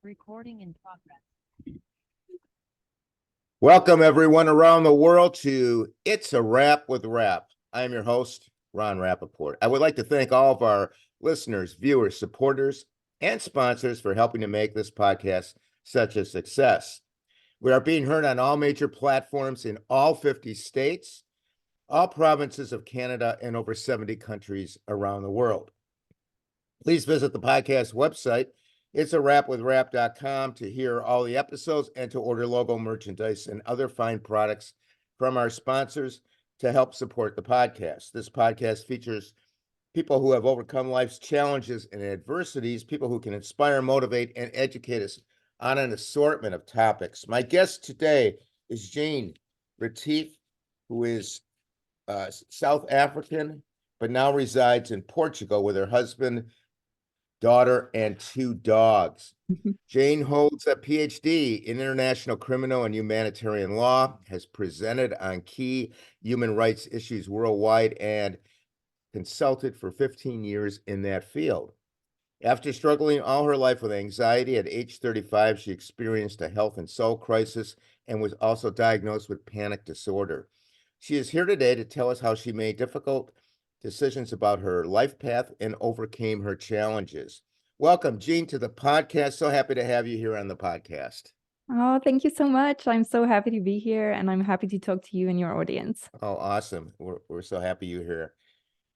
Recording in progress. Welcome, everyone around the world, to It's a Wrap with Rap. I am your host, Ron Rappaport. I would like to thank all of our listeners, viewers, supporters, and sponsors for helping to make this podcast such a success. We are being heard on all major platforms in all 50 states, all provinces of Canada, and over 70 countries around the world. Please visit the podcast website, itsawrapwithrap.com, to hear all the episodes and to order logo merchandise and other fine products from our sponsors to help support the podcast. This podcast features people who have overcome life's challenges and adversities, people who can inspire, motivate, and educate us on an assortment of topics. My guest today is Jeanne Retief, who is South African, but now resides in Portugal with her husband, daughter, and 2 dogs. Jeanne holds a PhD in international criminal and humanitarian law, has presented on key human rights issues worldwide, and consulted for 15 years in that field. After struggling all her life with anxiety, at age 35, she experienced a health and soul crisis and was also diagnosed with panic disorder. She is here today to tell us how she made difficult decisions about her life path and overcame her challenges. Welcome, Jeanne, to the podcast. So happy to have you here on the podcast. Oh, thank you so much. I'm so happy to be here, and I'm happy to talk to you and your audience. Oh, awesome. We're so happy you're here.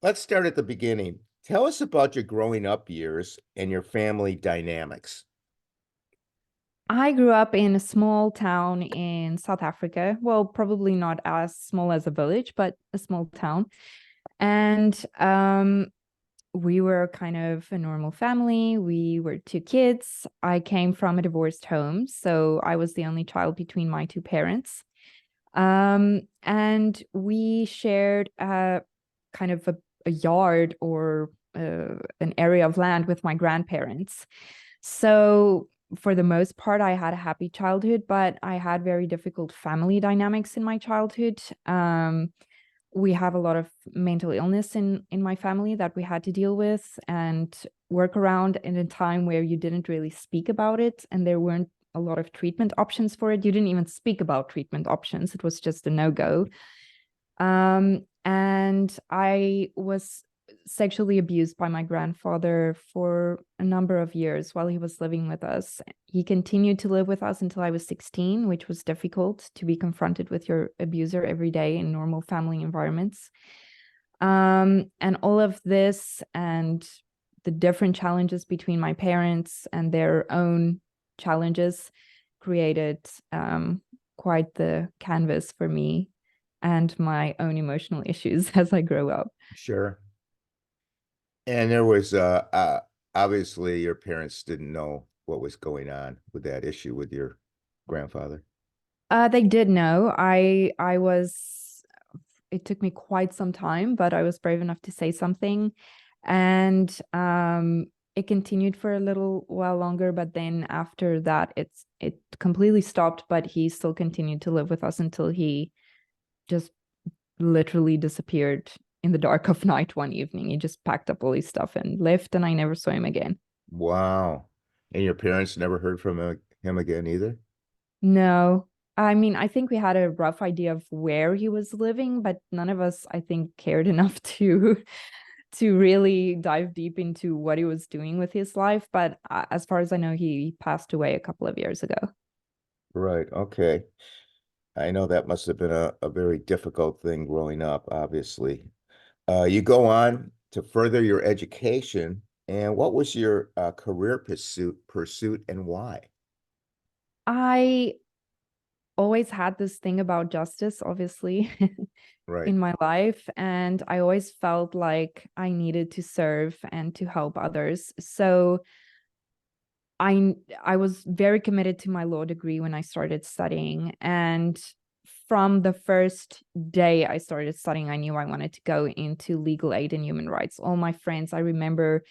Let's start at the beginning. Tell us about your growing up years and your family dynamics. I grew up in a small town in South Africa. Well, probably not as small as a village, but a small town. And we were kind of a normal family. We were 2 kids. I came from a divorced home, so I was the only child between my 2 parents. And we shared kind of a yard or an area of land with my grandparents. So for the most part, I had a happy childhood, but I had very difficult family dynamics in my childhood. We have a lot of mental illness in my family that we had to deal with and work around in a time where you didn't really speak about it, and there weren't a lot of treatment options for it. You didn't even speak about treatment options. It was just a no-go. And I was sexually abused by my grandfather for a number of years while he was living with us. He continued to live with us until I was 16, which was difficult to be confronted with your abuser every day in normal family environments. And all of this and the different challenges between my parents and their own challenges created quite the canvas for me and my own emotional issues as I grow up. Sure. And there was obviously your parents didn't know what was going on with that issue with your grandfather. They did know. It took me quite some time, but I was brave enough to say something. And it continued for a little while longer, but then after that, it completely stopped, but he still continued to live with us until he just literally disappeared in the dark of night one evening. He just packed up all his stuff and left, and I never saw him again. Wow. And your parents never heard from him again either? No. I mean, I think we had a rough idea of where he was living, but none of us, I think, cared enough to really dive deep into what he was doing with his life. But as far as I know, he passed away a couple of years ago. Right. Okay. I know that must have been a very difficult thing growing up, obviously. You go on to further your education, and what was your career pursuit and why? I always had this thing about justice, obviously, Right. in my life, and I always felt like I needed to serve and to help others. So I was very committed to my law degree when I started studying, and from the first day I started studying, I knew I wanted to go into legal aid and human rights. All my friends, I remember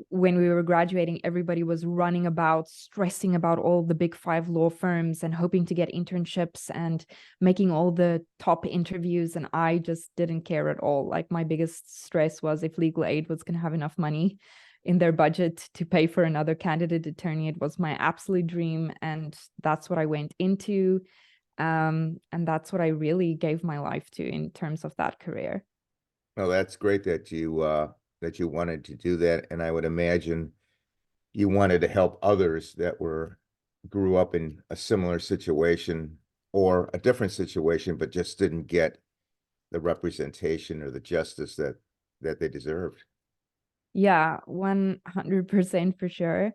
when we were graduating, everybody was running about, stressing about all the big 5 law firms and hoping to get internships and making all the top interviews. And I just didn't care at all. Like, my biggest stress was if legal aid was going to have enough money in their budget to pay for another candidate attorney. It was my absolute dream, and that's what I went into. And that's what I really gave my life to in terms of that career. Well, that's great that you wanted to do that, and I would imagine you wanted to help others that grew up in a similar situation or a different situation, but just didn't get the representation or the justice that they deserved. Yeah, 100% for sure.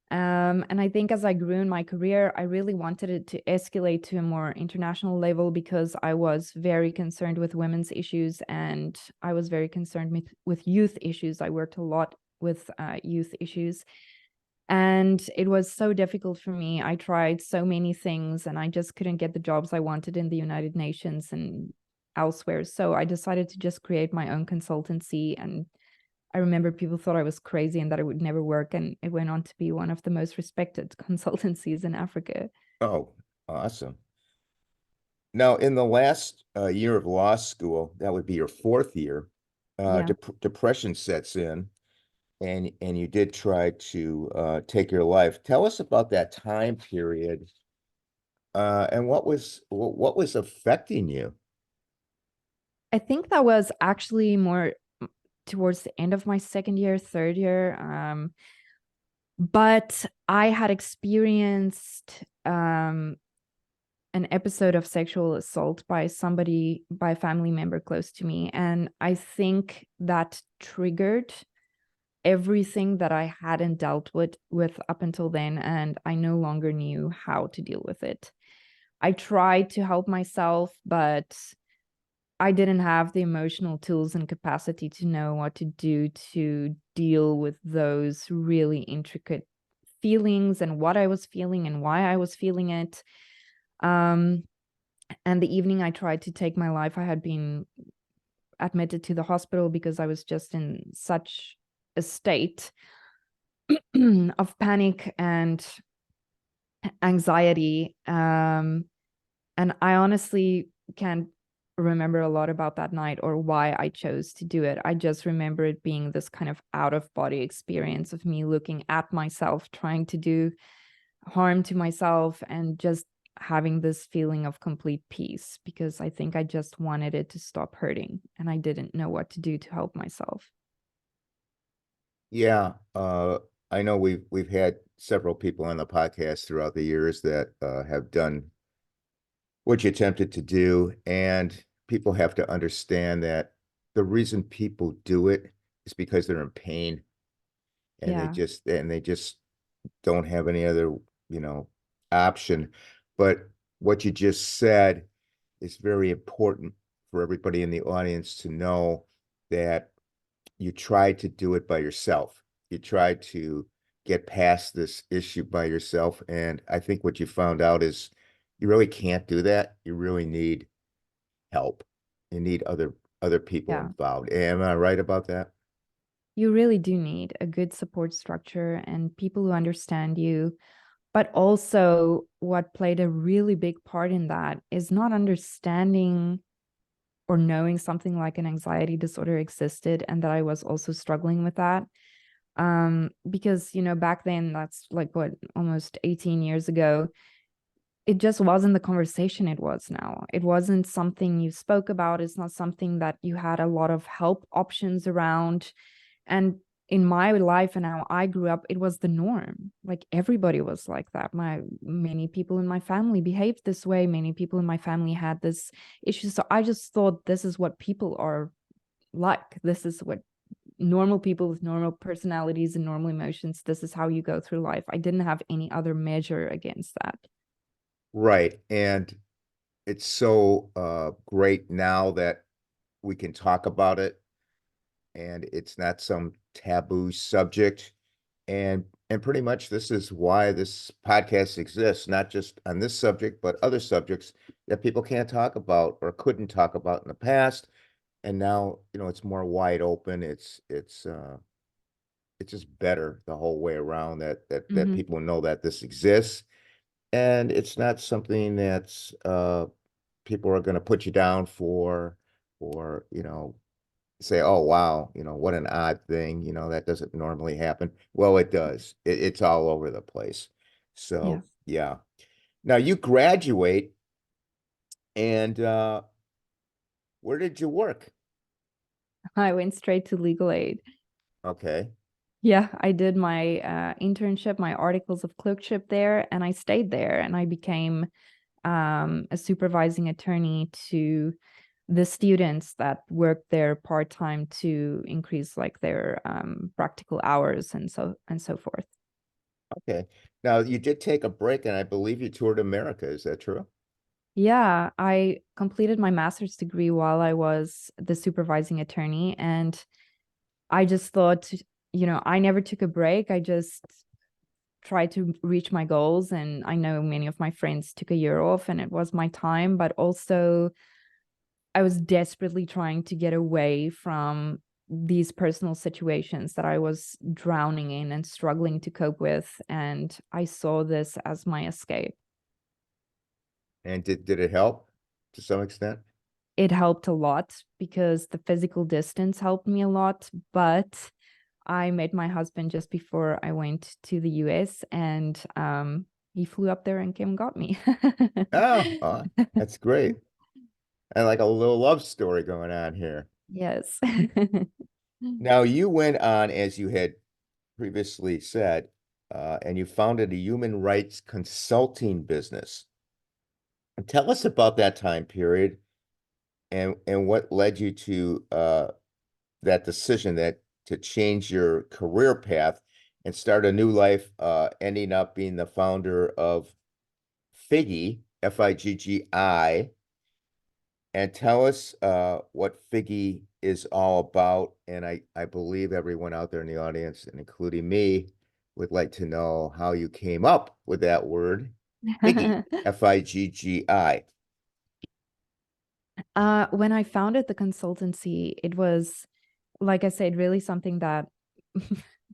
And I think as I grew in my career, I really wanted it to escalate to a more international level because I was very concerned with women's issues and I was very concerned with youth issues. I worked a lot with youth issues. And it was so difficult for me. I tried so many things and I just couldn't get the jobs I wanted in the United Nations and elsewhere. So I decided to just create my own consultancy. And I remember people thought I was crazy and that it would never work. And it went on to be one of the most respected consultancies in Africa. Oh, awesome. Now, in the last year of law school, that would be your fourth year, Yeah. depression sets in, and you did try to take your life. Tell us about that time period, and what was affecting you? I think that was actually more towards the end of my second year, third year. But I had experienced an episode of sexual assault by a family member close to me. And I think that triggered everything that I hadn't dealt with up until then. And I no longer knew how to deal with it. I tried to help myself, but I didn't have the emotional tools and capacity to know what to do to deal with those really intricate feelings and what I was feeling and why I was feeling it. And the evening I tried to take my life, I had been admitted to the hospital because I was just in such a state of panic and anxiety. And I honestly can't remember a lot about that night or why I chose to do it. I just remember it being this kind of out of body experience of me looking at myself, trying to do harm to myself, and just having this feeling of complete peace because I think I just wanted it to stop hurting and I didn't know what to do to help myself. Yeah, I know we've had several people on the podcast throughout the years that have done what you attempted to do, and people have to understand that the reason people do it is because they're in pain, and Yeah. they just don't have any other, you know, option. But what you just said is very important for everybody in the audience to know that you tried to do it by yourself. You tried to get past this issue by yourself. And I think what you found out is you really can't do that. You really need help. You need other people Yeah. involved. Am I right about that? You really do need a good support structure and people who understand you. But also, what played a really big part in that is not understanding or knowing something like an anxiety disorder existed and that I was also struggling with that. Because, back then, that's like what, almost 18 years ago, it just wasn't the conversation it was now. It wasn't something you spoke about. It's not something that you had a lot of help options around. And in my life and how I grew up, it was the norm. Like everybody was like that. Many people in my family behaved this way. Many people in my family had this issue. So I just thought this is what people are like. This is what normal people with normal personalities and normal emotions, this is how you go through life. I didn't have any other measure against that. Right. And it's so great now that we can talk about it and it's not some taboo subject. And pretty much this is why this podcast exists, not just on this subject, but other subjects that people can't talk about or couldn't talk about in the past. And now, it's more wide open. It's just better the whole way around that Mm-hmm. people know that this exists. And it's not something that's people are going to put you down for, or say, oh, wow, what an odd thing, that doesn't normally happen. Well, it does. It's all over the place. So, Yes. yeah. Now you graduate and where did you work? I went straight to legal aid. Okay. Yeah, I did my internship, my articles of clerkship there, and I stayed there and I became a supervising attorney to the students that worked there part-time to increase like their practical hours and so forth. Okay. Now you did take a break and I believe you toured America. Is that true? Yeah, I completed my master's degree while I was the supervising attorney, and I just thought, I never took a break. I just tried to reach my goals, and I know many of my friends took a year off and it was my time, but also I was desperately trying to get away from these personal situations that I was drowning in and struggling to cope with, and I saw this as my escape. And did it help to some extent? It helped a lot because the physical distance helped me a lot, but I met my husband just before I went to the US, and he flew up there and came and got me. Oh, that's great. And like a little love story going on here. Yes. Now you went on, as you had previously said, and you founded a human rights consulting business. Tell us about that time period and what led you to that decision that to change your career path and start a new life, ending up being the founder of Figgi, Figgi, and tell us what Figgi is all about. And I believe everyone out there in the audience, and including me, would like to know how you came up with that word, Figgi, Figgi. When I founded the consultancy, it was, like I said, really something that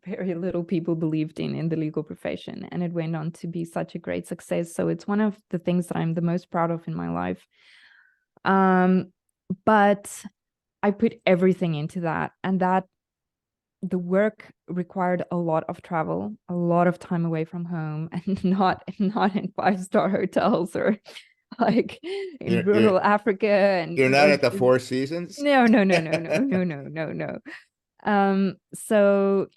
very little people believed in the legal profession. And it went on to be such a great success. So it's one of the things that I'm the most proud of in my life. But I put everything into that, and that the work required a lot of travel, a lot of time away from home, and not in five-star hotels or like in You're you're rural Africa and you're not at the Four Seasons? no, no, no, no, no, no, no, no, no. So,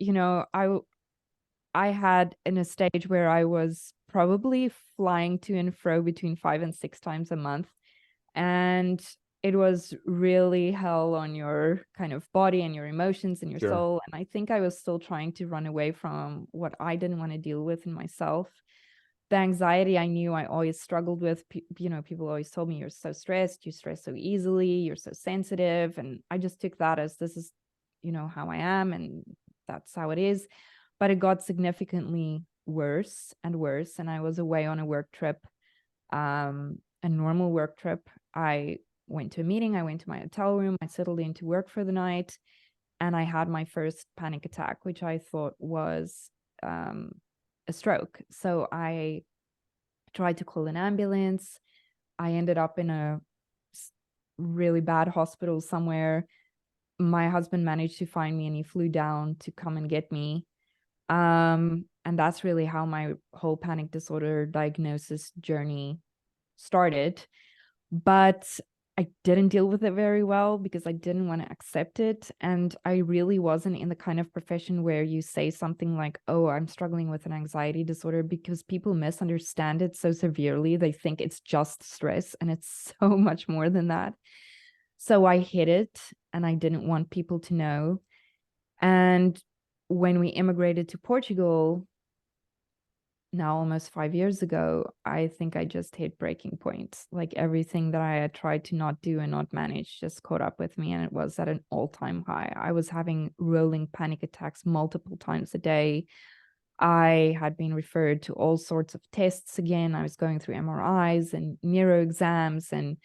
I had in a stage where I was probably flying to and fro between 5 and 6 times a month. And it was really hell on your kind of body and your emotions and your Sure. soul. And I think I was still trying to run away from what I didn't want to deal with in myself. The anxiety I knew I always struggled with. People always told me, you're so stressed, you stress so easily, you're so sensitive. And I just took that as this is, how I am, and that's how it is. But it got significantly worse and worse. And I was away on a work trip, a normal work trip. I went to a meeting, I went to my hotel room, I settled in to work for the night, and I had my first panic attack, which I thought was a stroke. So I tried to call an ambulance. I ended up in a really bad hospital somewhere. My husband managed to find me and he flew down to come and get me. And that's really how my whole panic disorder diagnosis journey started. But I didn't deal with it very well because I didn't want to accept it. And I really wasn't in the kind of profession where you say something like, oh, I'm struggling with an anxiety disorder, because people misunderstand it so severely. They think it's just stress, and it's so much more than that. So I hid it and I didn't want people to know. And when we immigrated to Portugal, now almost 5 years ago, I think I just hit breaking point. Like everything that I had tried to not do and not manage just caught up with me, and it was at an all-time high. I was having rolling panic attacks multiple times a day. I had been referred to all sorts of tests again. I was going through MRIs and neuro exams, and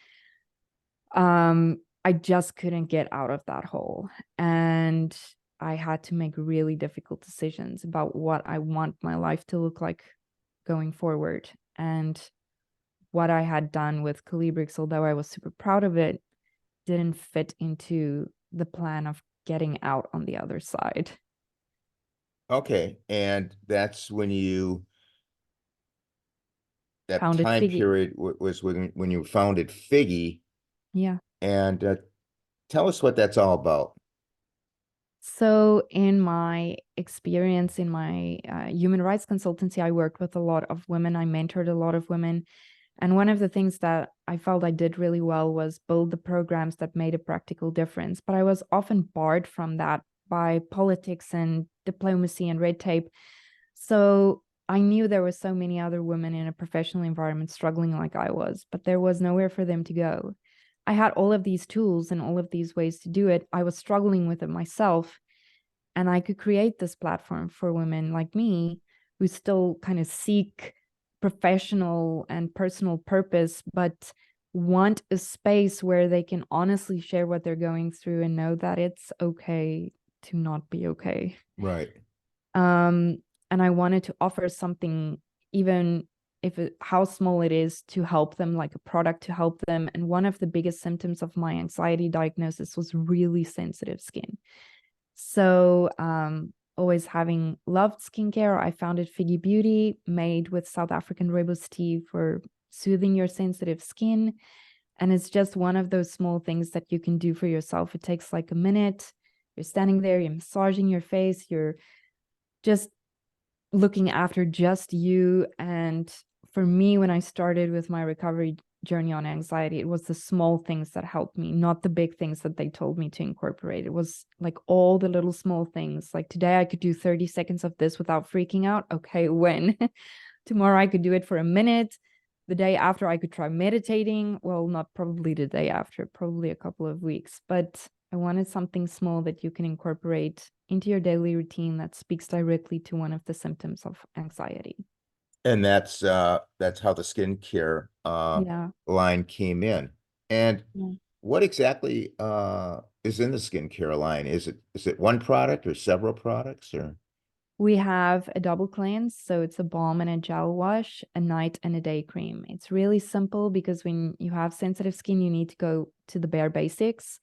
I just couldn't get out of that hole. And I had to make really difficult decisions about what I want my life to look like going forward. And what I had done with Calibrix, although I was super proud of it, didn't fit into the plan of getting out on the other side. Okay, and that's when that Founded time Figgi. period was when you founded Figgi, Yeah. and tell us what that's all about. So, in my experience in my human rights consultancy, I worked with a lot of women. I mentored a lot of women. And one of the things that I felt I did really well was build the programs that made a practical difference. But I was often barred from that by politics and diplomacy and red tape. So I knew there were so many other women in a professional environment struggling like I was, but there was nowhere for them to go. I had all of these tools and all of these ways to do it. I was struggling with it myself. And I could create this platform for women like me who still kind of seek professional and personal purpose, but want a space where they can honestly share what they're going through and know that it's okay to not be okay. Right. And I wanted to offer something, even if how small it is, to help them, like a product to help them. And one of the biggest symptoms of my anxiety diagnosis was really sensitive skin. So always having loved skincare, I founded Figgi Beauty, made with South African rooibos tea for soothing your sensitive skin. And it's just one of those small things that you can do for yourself. It takes like a minute. You're standing there, you're massaging your face, you're just looking after just you. And for me, when I started with my recovery journey on anxiety, it was the small things that helped me, not the big things that they told me to incorporate. It was like all the little small things. Like today I could do 30 seconds of this without freaking out. Okay, when? Tomorrow I could do it for a minute. The day after I could try meditating. Well, not probably the day after, probably a couple of weeks. But I wanted something small that you can incorporate into your daily routine that speaks directly to one of the symptoms of anxiety. And that's how the skincare Yeah. line came in. And Yeah. what exactly is in the skincare line? Is it one product or several products or? We have a double cleanse, so it's a balm and a gel wash, a night and a day cream. It's really simple because when you have sensitive skin, you need to go to the bare basics.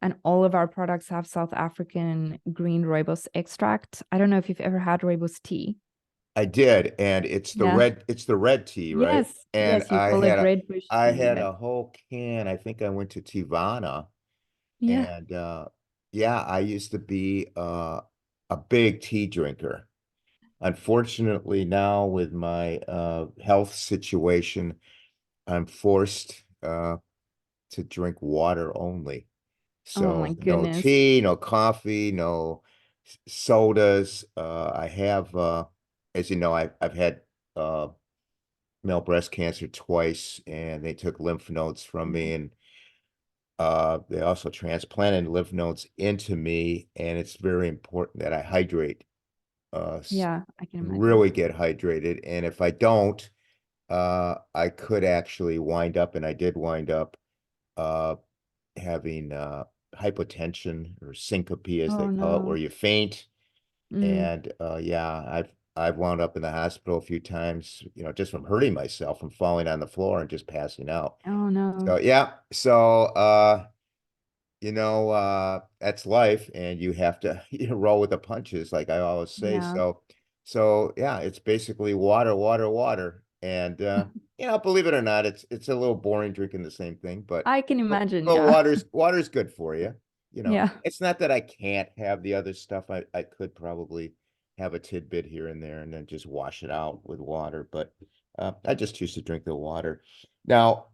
And all of our products have South African green rooibos extract. I don't know if you've ever had rooibos tea. I did, and it's Yeah. the red tea, right? Yes. And Yes, you call it red bush I tea. had Yes. a whole can. I think I went to Tivana, Yeah. and yeah, I used to be a big tea drinker. Unfortunately, now with my health situation, I'm forced to drink water only. Oh my So no goodness. tea, no coffee, no sodas. I have, as you know, I've had male breast cancer twice, and they took lymph nodes from me, and they also transplanted lymph nodes into me, and it's very important that I hydrate, Yeah, I can imagine. really get hydrated, and if I don't, I could actually wind up, and I did wind up, uh, having hypotension or syncope, as they Oh call it, where no. you faint. Mm. And yeah, I've wound up in the hospital a few times, just from hurting myself, from falling on the floor and just passing out. Oh no. So yeah, so that's life, and you have to roll with the punches, like I always say. Yeah. So yeah, it's basically water, water, water. And believe it or not, it's a little boring drinking the same thing, but I can imagine. but Yeah. water's good for you. Yeah. It's not that I can't have the other stuff. I could probably have a tidbit here and there and then just wash it out with water, but I just choose to drink the water. Now,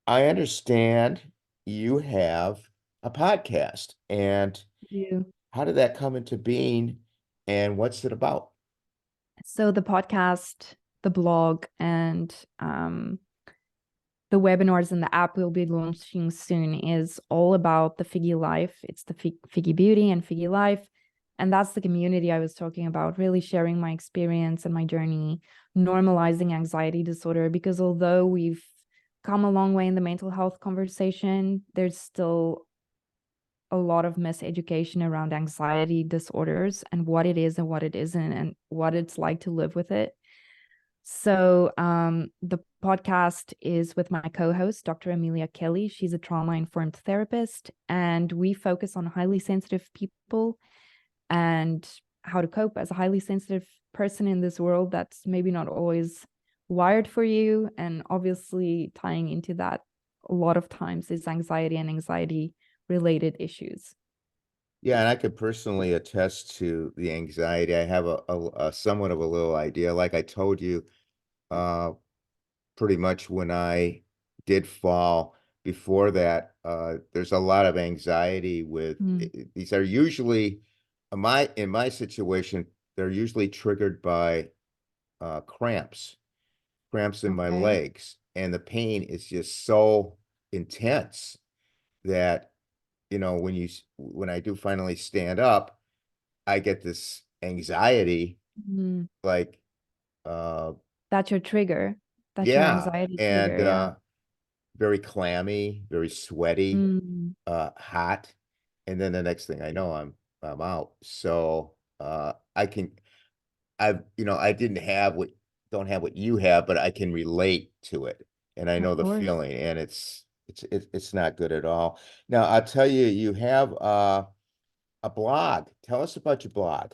I understand you have a podcast, and You. how did that come into being, and what's it about? So the podcast, the blog, and the webinars and the app we'll be launching soon is all about the Figgi life. It's the Figgi Beauty and Figgi Life. And that's the community I was talking about, really sharing my experience and my journey, normalizing anxiety disorder. Because although we've come a long way in the mental health conversation, there's still a lot of miseducation around anxiety disorders and what it is and what it isn't and what it's like to live with it. So the podcast is with my co-host, Dr. Amelia Kelly. She's a trauma-informed therapist, and we focus on highly sensitive people and how to cope as a highly sensitive person in this world that's maybe not always wired for you. And obviously tying into that a lot of times is anxiety and anxiety-related issues. Yeah, and I could personally attest to the anxiety. I have a somewhat of a little idea. Like I told you, pretty much when I did fall. Before that, there's a lot of anxiety with these are usually in my situation, they're usually triggered by cramps in my Okay. legs, and the pain is just so intense that when I do finally stand up, I get this anxiety, like That's your trigger. That's your yeah, anxiety and trigger. Yeah. very clammy, very sweaty, Mm. hot, and then the next thing I know, I'm out. So I can I didn't have what don't have what you have, but I can relate to it, and I know Of the course. feeling, and it's not good at all. Now I'll tell you, you have a blog. Tell us about your blog.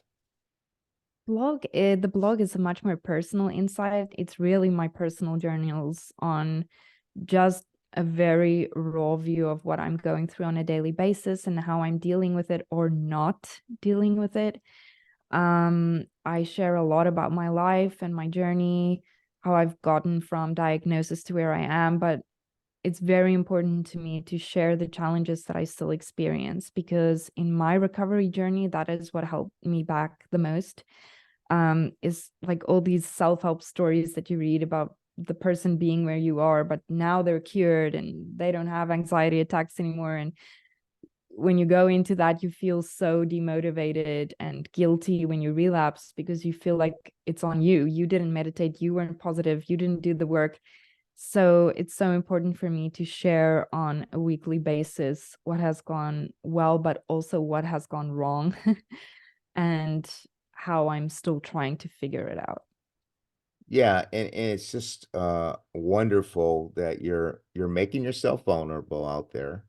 The blog is a much more personal insight. It's really my personal journals on just a very raw view of what I'm going through on a daily basis and how I'm dealing with it or not dealing with it. I share a lot about my life and my journey, how I've gotten from diagnosis to where I am, but it's very important to me to share the challenges that I still experience, because in my recovery journey, that is what helped me back the most. Is like all these self-help stories that you read about the person being where you are, but now they're cured and they don't have anxiety attacks anymore. And when you go into that, you feel so demotivated and guilty when you relapse, because you feel like it's on you. You didn't meditate, you weren't positive, you didn't do the work. So it's so important for me to share on a weekly basis what has gone well, but also what has gone wrong and how I'm still trying to figure it out. Yeah, and it's just wonderful that you're making yourself vulnerable out there,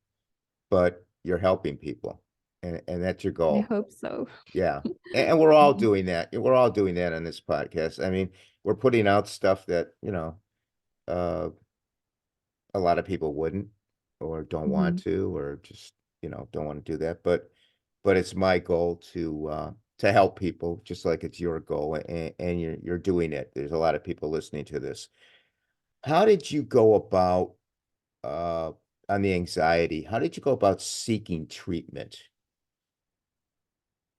but you're helping people, and that's your I goal. hope so. Yeah. And we're all doing that. We're all doing that on this podcast. I mean, we're putting out stuff that, uh, a lot of people wouldn't or don't want Mhm. to, or just, don't want to do that. But it's my goal to help people, just like it's your goal, and you're doing it. There's a lot of people listening to this. How did you go about on the anxiety? How did you go about seeking treatment?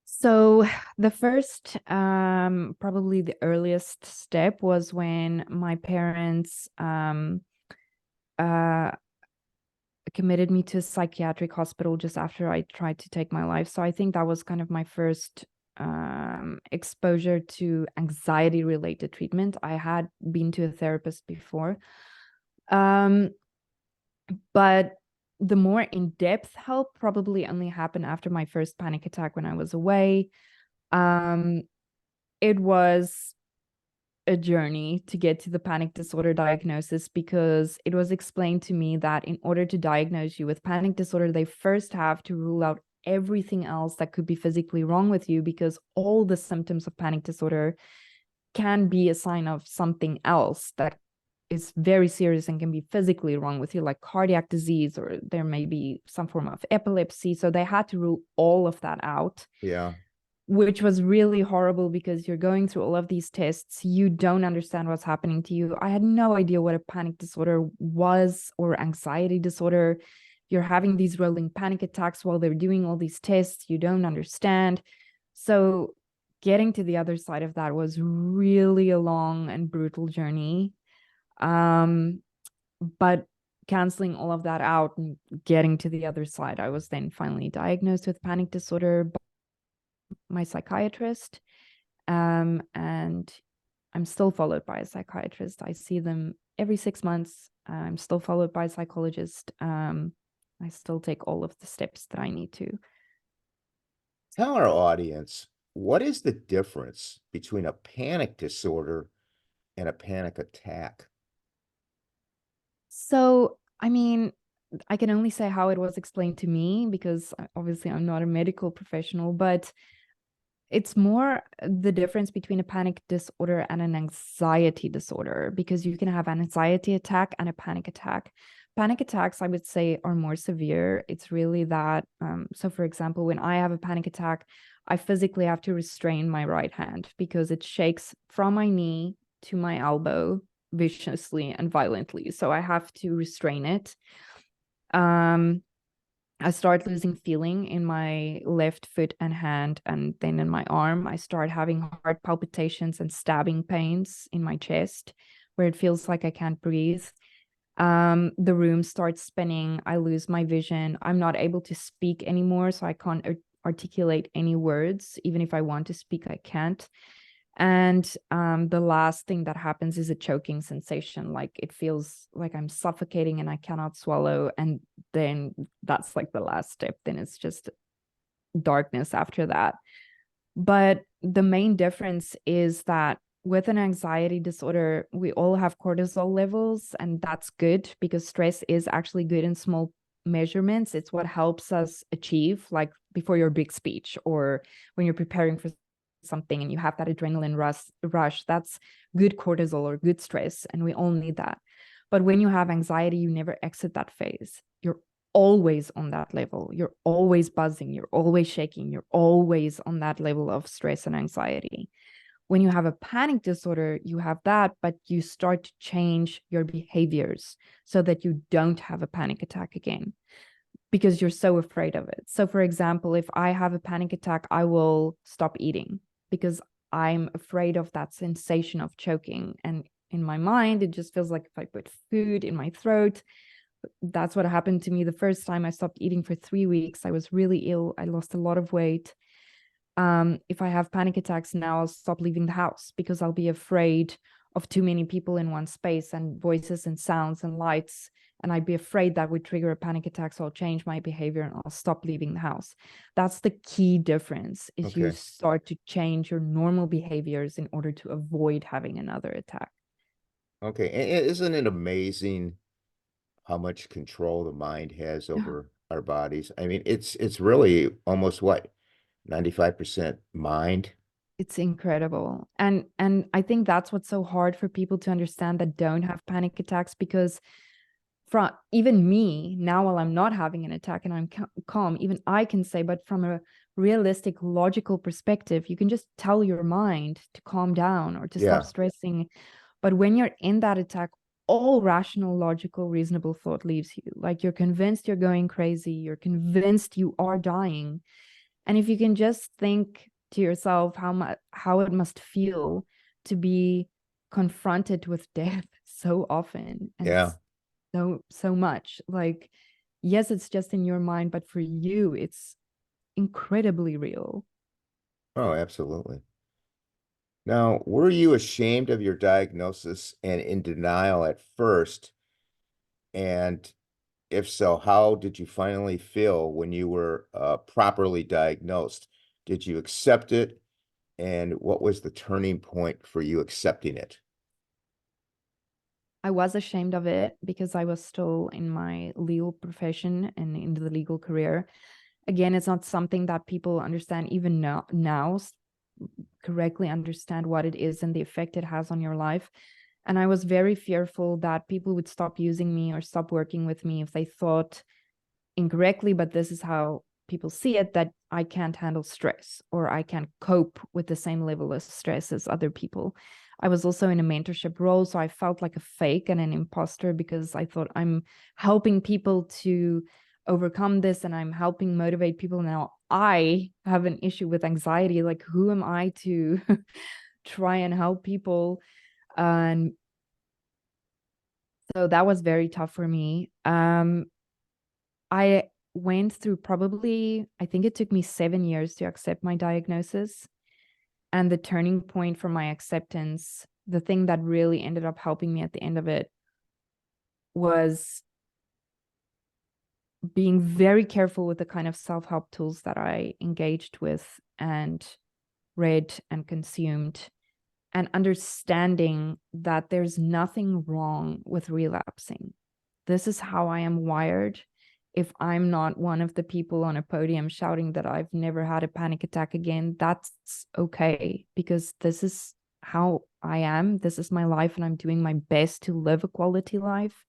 So the first, probably the earliest step was when my parents uh, committed me to a psychiatric hospital just after I tried to take my life. So I think that was kind of my first exposure to anxiety related treatment. I had been to a therapist before, um, but the more in-depth help probably only happened after my first panic attack when I was away. It was a journey to get to the panic disorder diagnosis, because it was explained to me that in order to diagnose you with panic disorder, they first have to rule out everything else that could be physically wrong with you, because all the symptoms of panic disorder can be a sign of something else that is very serious and can be physically wrong with you, like cardiac disease, or there may be some form of epilepsy. So they had to rule all of that out, Yeah. which was really horrible, because you're going through all of these tests. You don't understand what's happening to you. I had no idea what a panic disorder was, or anxiety disorder. You're having these rolling panic attacks while they're doing all these tests. You don't understand. So getting to the other side of that was really a long and brutal journey. But canceling all of that out and getting to the other side, I was then finally diagnosed with panic disorder by my psychiatrist. And I'm still followed by a psychiatrist. I see them every 6 months. I'm still followed by a psychologist. I still take all of the steps that I need to. Tell our audience, what is the difference between a panic disorder and a panic attack? So, I mean, I can only say how it was explained to me because obviously I'm not a medical professional, but it's more the difference between a panic disorder and an anxiety disorder, because you can have an anxiety attack and a panic attack. Panic attacks, I would say, are more severe. It's really that. So, for example, when I have a panic attack, I physically have to restrain my right hand because it shakes from my knee to my elbow viciously and violently. So I have to restrain it. I start losing feeling in my left foot and hand, and then in my arm. I start having heart palpitations and stabbing pains in my chest where it feels like I can't breathe. The room starts spinning. I lose my vision. I'm not able to speak anymore, so I can't articulate any words. Even if I want to speak, I can't. And the last thing that happens is a choking sensation. Like it feels like I'm suffocating and I cannot swallow. And then that's like the last step. Then it's just darkness after that. But the main difference is that with an anxiety disorder, we all have cortisol levels, and that's good because stress is actually good in small measurements. It's what helps us achieve, like before your big speech or when you're preparing for something and you have that adrenaline rush. That's good cortisol or good stress, and we all need that. But when you have anxiety, you never exit that phase. You're always on that level. You're always buzzing. You're always shaking. You're always on that level of stress and anxiety. When you have a panic disorder, you have that, but you start to change your behaviors so that you don't have a panic attack again because you're so afraid of it. So, for example, if I have a panic attack, I will stop eating because I'm afraid of that sensation of choking. And in my mind, it just feels like if I put food in my throat. That's what happened to me the first time. I stopped eating for 3 weeks. I was really ill. I lost a lot of weight. If I have panic attacks now, I'll stop leaving the house because I'll be afraid of too many people in one space and voices and sounds and lights. And I'd be afraid that would trigger a panic attack. So I'll change my behavior and I'll stop leaving the house. That's the key difference, is you start to change your normal behaviors in order to avoid having another attack. Okay. And isn't it amazing how much control the mind has over our bodies? I mean, it's really almost what, 95% mind? It's incredible. And I think that's what's so hard for people to understand that don't have panic attacks, because from even me now, while I'm not having an attack and I'm calm, even I can say, but from a realistic, logical perspective, you can just tell your mind to calm down or to stop stressing. But when you're in that attack, all rational, logical, reasonable thought leaves you. Like you're convinced you're going crazy. You're convinced you are dying. And if you can just think to yourself how it must feel to be confronted with death so often and so much, like, yes, it's just in your mind, but for you, it's incredibly real. Oh, absolutely. Now, were you ashamed of your diagnosis and in denial at first? And if so, how did you finally feel when you were properly diagnosed? Did you accept it? And what was the turning point for you accepting it? I was ashamed of it because I was still in my legal profession and in the legal career. Again, it's not something that people understand even now correctly understand what it is and the effect it has on your life. And I was very fearful that people would stop using me or stop working with me if they thought incorrectly, but this is how people see it, that I can't handle stress or I can't cope with the same level of stress as other people. I was also in a mentorship role, so I felt like a fake and an imposter because I thought I'm helping people to overcome this and I'm helping motivate people. Now I have an issue with anxiety. Like, who am I to try and help people? And so that was very tough for me. I went through probably, I think it took me 7 years to accept my diagnosis. And the turning point for my acceptance, the thing that really ended up helping me at the end of it, was being very careful with the kind of self-help tools that I engaged with and read and consumed. and understanding that there's nothing wrong with relapsing. This is how I am wired. If I'm not one of the people on a podium shouting that I've never had a panic attack again, that's okay, because this is how I am. This is my life, and I'm doing my best to live a quality life.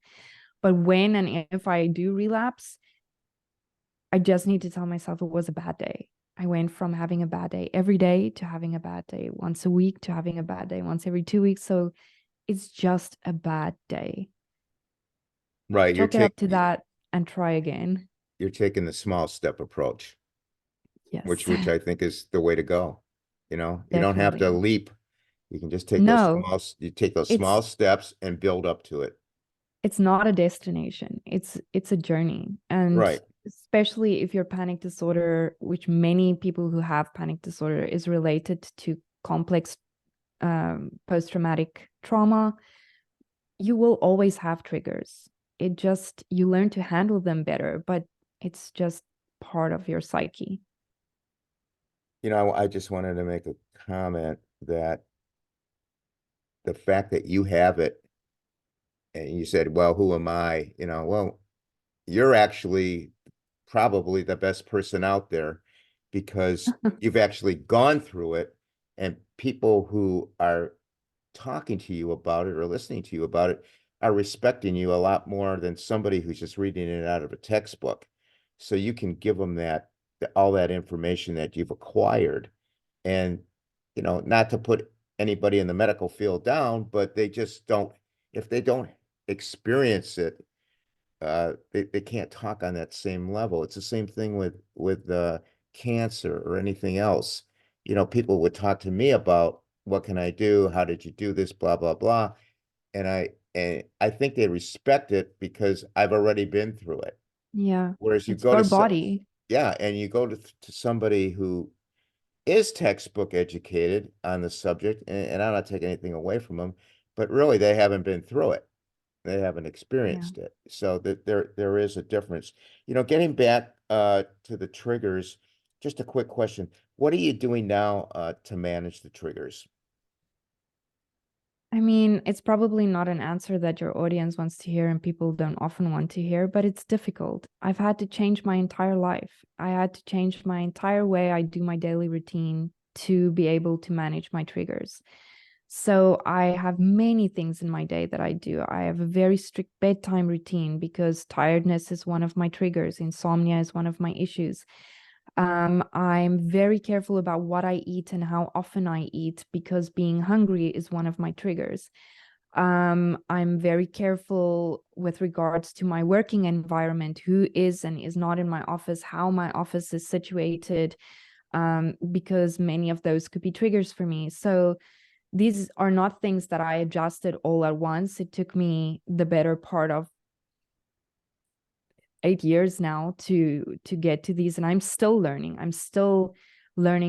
But when and if I do relapse, I just need to tell myself it was a bad day. I went from having a bad day every day to having a bad day once a week to having a bad day once every 2 weeks. So it's just a bad day. Right. Chalk it up to that and try again. You're taking the small step approach, Yes. which I think is the way to go. You know, you don't have to Definitely. leap. You can just take No, you take those it's small steps and build up to it. it's not a destination. It's a journey. And Right. especially if your panic disorder, which many people who have panic disorder is related to complex post-traumatic trauma, you will always have triggers. It just, you learn to handle them better, but it's just part of your psyche. You know, I just wanted to make a comment that the fact that you have it and you said, well, who am I? You know, well, you're actually probably the best person out there because you've actually gone through it, and people who are talking to you about it or listening to you about it are respecting you a lot more than somebody who's just reading it out of a textbook. So you can give them all that information that you've acquired. And, you know, not to put anybody in the medical field down, but they just don't, if they don't experience it, they can't talk on that same level. It's the same thing with cancer or anything else. You know, people would talk to me about what can I do? How did you do this? Blah, blah, blah. And I think they respect it because I've already been through it. Yeah, Whereas you it's go your to some, body. yeah, and you go to somebody who is textbook educated on the subject, and I'm not taking anything away from them, but really they haven't been through it. They haven't Yeah. experienced it. So that there is a difference. You know, getting back to the triggers, just a quick question. What are you doing now to manage the triggers? I mean, it's probably not an answer that your audience wants to hear and people don't often want to hear, but it's difficult. I've had to change my entire life. I had to change my entire way I do my daily routine to be able to manage my triggers. So I have many things in my day that I do. I have a very strict bedtime routine because tiredness is one of my triggers. Insomnia is one of my issues. I'm very careful about what I eat and how often I eat because being hungry is one of my triggers. I'm very careful with regards to my working environment, who is and is not in my office, how my office is situated, because many of those could be triggers for me. So these are not things that I adjusted all at once. It took me the better part of 8 years now to get to these, and I'm still learning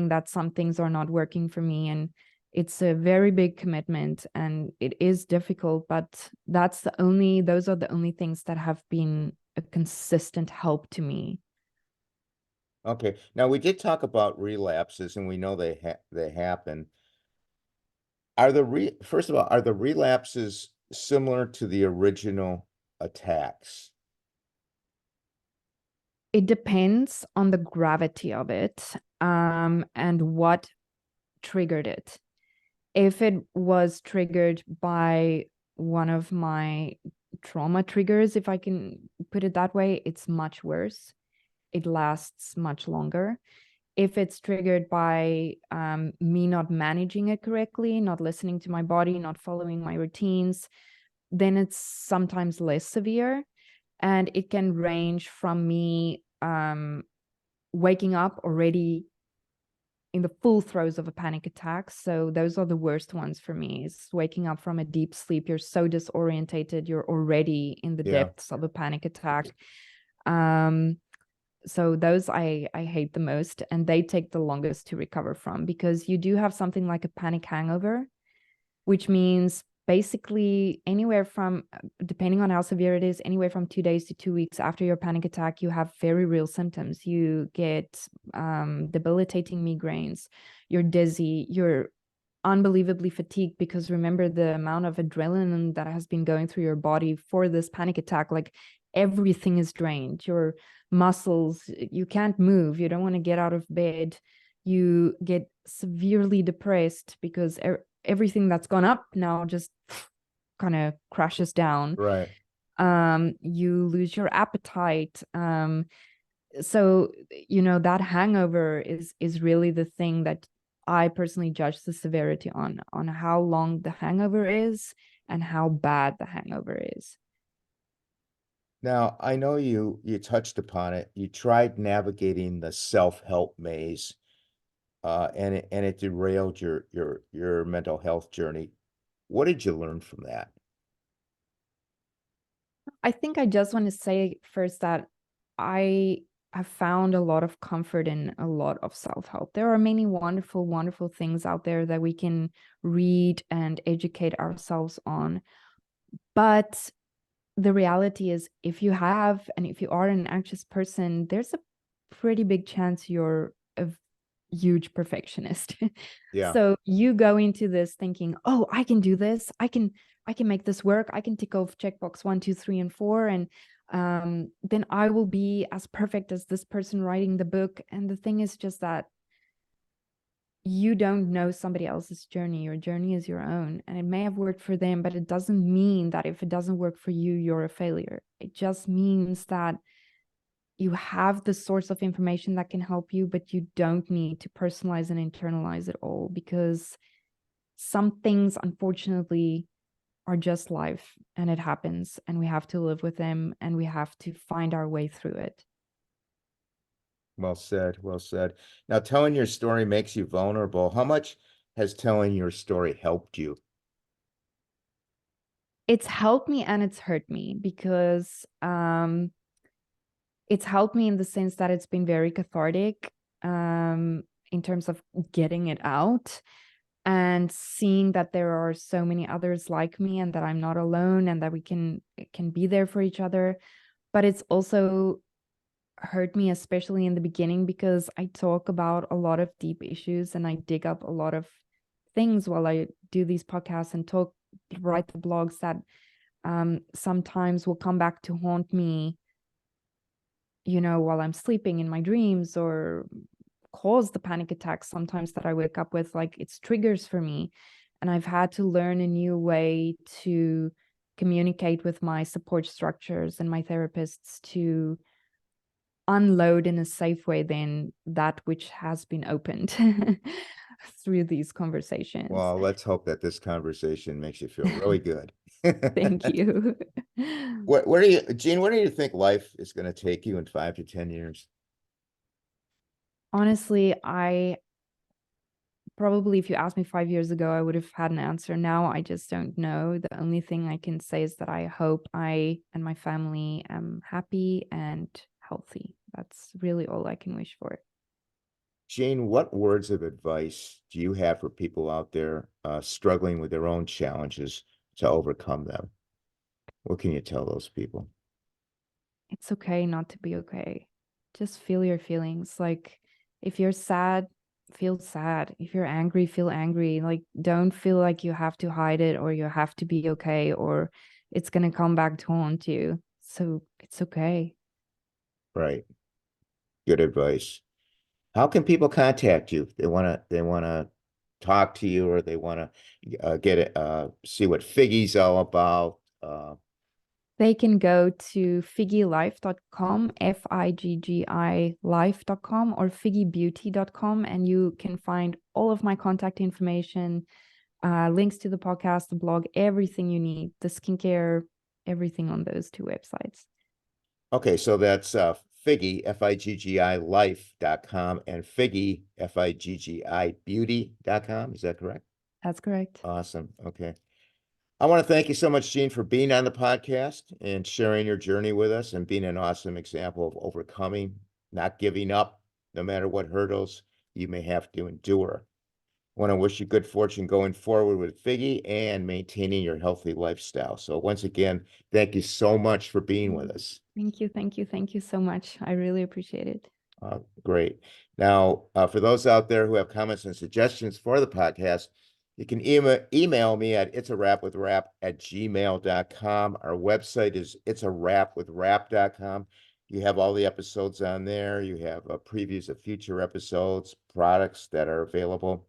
that some things are not working for me, and it's a very big commitment and it is difficult, but those are the only things that have been a consistent help to me. Okay. Now we did talk about relapses, and we know they happen. First of all, are the relapses similar to the original attacks? It depends on the gravity of it, and what triggered it. If it was triggered by one of my trauma triggers, if I can put it that way, it's much worse. It lasts much longer. If it's triggered by me not managing it correctly, not listening to my body, not following my routines, then it's sometimes less severe. And it can range from me waking up already in the full throes of a panic attack. So those are the worst ones for me, is waking up from a deep sleep. You're so disorientated. You're already in the depths of a panic attack. So those I hate the most, and they take the longest to recover from, because you do have something like a panic hangover, which means basically anywhere from, depending on how severe it is, anywhere from 2 days to 2 weeks after your panic attack, you have very real symptoms. You get debilitating migraines, you're dizzy, you're unbelievably fatigued, because remember the amount of adrenaline that has been going through your body for this panic attack. Like everything is drained, your muscles, you can't move, you don't want to get out of bed, you get severely depressed because everything that's gone up now just kind of crashes down. Right. You lose your appetite. So that hangover is really the thing that I personally judge the severity on how long the hangover is and how bad the hangover is. Now, I know you touched upon it. You tried navigating the self-help maze, and it derailed your mental health journey. What did you learn from that? I think I just want to say first that I have found a lot of comfort in a lot of self-help. There are many wonderful, wonderful things out there that we can read and educate ourselves on. But the reality is, if you are an anxious person, there's a pretty big chance you're a huge perfectionist. Yeah. So you go into this thinking, oh, I can do this. I can make this work. I can tick off checkbox 1, 2, 3, and 4. And then I will be as perfect as this person writing the book. And the thing is just that you don't know somebody else's journey. Your journey is your own, and it may have worked for them, but it doesn't mean that if it doesn't work for you, you're a failure. It just means that you have the source of information that can help you, but you don't need to personalize and internalize it all, because some things, unfortunately, are just life, and it happens, and we have to live with them, and we have to find our way through it. Well said. Well said. Now, telling your story makes you vulnerable. How much has telling your story helped you? It's helped me and it's hurt me, because it's helped me in the sense that it's been very cathartic, in terms of getting it out and seeing that there are so many others like me, and that I'm not alone, and that we can be there for each other. But it's also hurt me, especially in the beginning, because I talk about a lot of deep issues, and I dig up a lot of things while I do these podcasts and write the blogs that sometimes will come back to haunt me, while I'm sleeping in my dreams, or cause the panic attacks sometimes that I wake up with. Like, it's triggers for me. And I've had to learn a new way to communicate with my support structures and my therapists to unload in a safe way than that which has been opened through these conversations. Well, let's hope that this conversation makes you feel really good. Thank you. Where do you, Jeanne, where do you think life is going to take you in 5 to 10 years? Honestly, I probably, if you asked me 5 years ago, I would have had an answer. Now, I just don't know. The only thing I can say is that I hope I and my family am happy and healthy. That's really all I can wish for. Jeanne, what words of advice do you have for people out there struggling with their own challenges to overcome them? What can you tell those people? It's okay not to be okay. Just feel your feelings. Like, if you're sad, feel sad. If you're angry, feel angry. Like, don't feel like you have to hide it, or you have to be okay, or it's going to come back to haunt you. So it's okay. Right. Good advice. How can people contact you? They want to talk to you, or they want to get it, see what Figgi's all about. They can go to figgilife.com, Figgi life.com, or figgibeauty.com, and you can find all of my contact information, links to the podcast, the blog, everything you need, the skincare, everything on those two websites. Okay, so that's Figgi, Figgi life.com, and Figgi, Figgi beauty.com. Is that correct? That's correct. Awesome. Okay. I want to thank you so much, Jeanne, for being on the podcast and sharing your journey with us, and being an awesome example of overcoming, not giving up, no matter what hurdles you may have to endure. I want to wish you good fortune going forward with Figgi and maintaining your healthy lifestyle. So once again, thank you so much for being with us. Thank you. Thank you. Thank you so much. I really appreciate it. Great. Now, for those out there who have comments and suggestions for the podcast, You can email me at itsarapwithrap@gmail.com. Our website is itsarapwithrap.com. You have all the episodes on there. You have previews of future episodes, products that are available.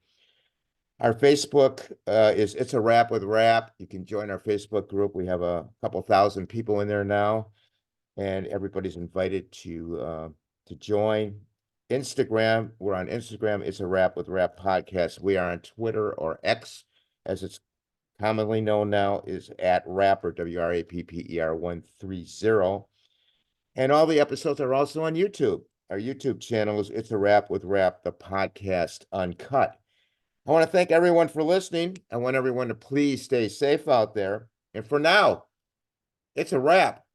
Our Facebook is It's a Rap with Rap. You can join our Facebook group. We have a couple thousand people in there now, and everybody's invited to join. Instagram, we're on Instagram. It's a Rap with Rap podcast. We are on Twitter, or X, as it's commonly known now, is at Rapper, WRAPPER 130. And all the episodes are also on YouTube. Our YouTube channel is It's a Rap with Rap, the podcast uncut. I want to thank everyone for listening. I want everyone to please stay safe out there. And for now, it's a wrap.